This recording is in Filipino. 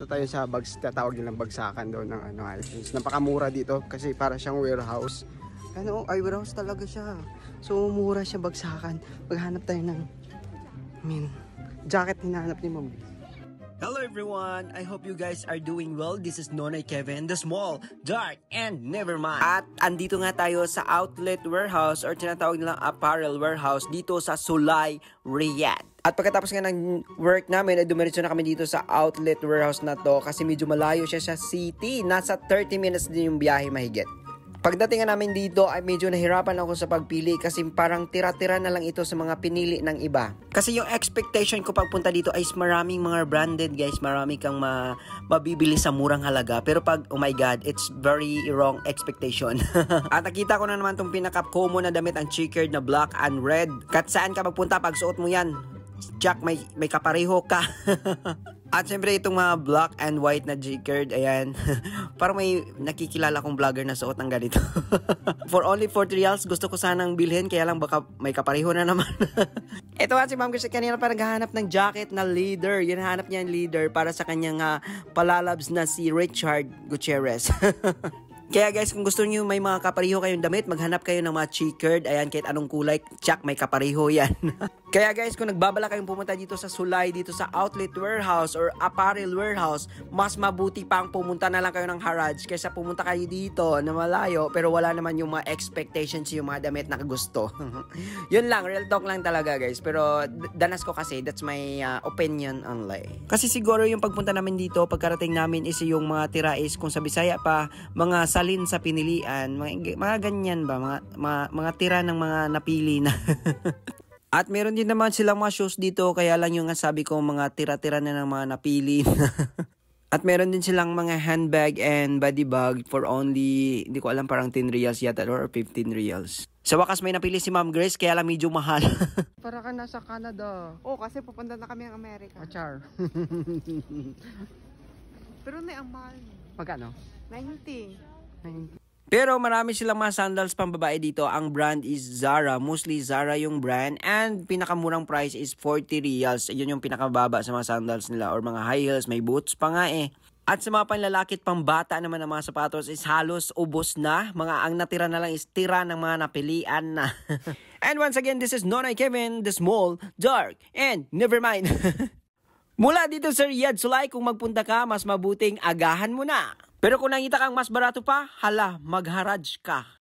Ito tayo sa bags, tatawag nilang bagsakan daw ng ano, items. Napakamura dito kasi para siyang warehouse. Ano, ay warehouse talaga siya. So mura siya bagsakan. Maghanap tayo ng jacket hinahanap ni Ma'am. Hello everyone! I hope you guys are doing well. This is Nonoy Kevin, the small, dark, and nevermind. At andito nga tayo sa outlet warehouse or tinatawag nilang apparel warehouse dito sa Sulay, Riyadh. At pagkatapos nga ng work namin, ay dumiretso na kami dito sa outlet warehouse na to kasi medyo malayo siya sa city. Nasa 30 minutes din yung biyahe mahigit. Pagdating nga namin dito ay medyo nahirapan ako sa pagpili kasi parang tira-tira na lang ito sa mga pinili ng iba. Kasi yung expectation ko pagpunta dito ay maraming mga branded guys, marami kang mabibili sa murang halaga. Pero pag, oh my god, it's very wrong expectation. At nakita ko na naman itong pinaka-common na damit, ang checkered na black and red. Kat saan ka magpunta pag suot mo yan? Jack, may kapareho ka. At syempre itong mga black and white na checkered, ayan. Parang may nakikilala kong vlogger na suot ng ganito. For only 40 reals, gusto ko sanang bilhin, kaya lang baka may kapareho na naman. Ito nga si Ma'am kasi kanina parang naghahanap ng jacket na leader. Yun, hanap niya yung leader para sa kanyang palalabs na si Richard Gutierrez. Kaya guys, kung gusto niyo may mga kapareho kayong damit, maghanap kayo ng mga checkered. Ayan, kahit anong kulay, tsak, may kapareho yan. Kaya guys, kung nagbabala kayong pumunta dito sa Sulay, dito sa outlet warehouse or apparel warehouse, mas mabuti pang pumunta na lang kayo ng Haraj kaysa pumunta kayo dito na malayo pero wala naman yung mga expectations yung mga damit na gusto. Yun lang, real talk lang talaga guys. Pero danas ko kasi, that's my opinion only. Kasi siguro yung pagpunta namin dito, pagkarating namin is yung mga tira is kung sa Bisaya pa, mga salin sa pinilian, mga ganyan ba, mga tira ng mga napili na. At meron din naman silang mga shoes dito, kaya lang yung sabi ko mga tira-tira na ng mga napili. At meron din silang mga handbag and body bag for only, hindi ko alam, parang 10 reals yata or 15 reals. Sa wakas may napili si Ma'am Grace, kaya lang medyo mahal. Para ka nasa Canada. Oh, kasi pupunta na kami ng Amerika. Achar. Pero na ang mahal. Magkano? 90. Pero marami silang mga sandals pang babae dito. Ang brand is Zara. Mostly Zara yung brand. And pinakamurang price is 40 reals. Yun yung pinakababa sa mga sandals nila. Or mga high heels. May boots pa nga eh. At sa mga panlalaki at pambata naman ng mga sapatos is halos ubos na. Ang natira na lang is tira ng mga napilian na. And once again, this is Nonoy Kevin, the small, dark, and nevermind. Mula dito sa Riyadh, Sulay, kung magpunta ka, mas mabuting agahan mo na. Pero kung nakita kang mas barato pa, hala, mag-Haraj ka.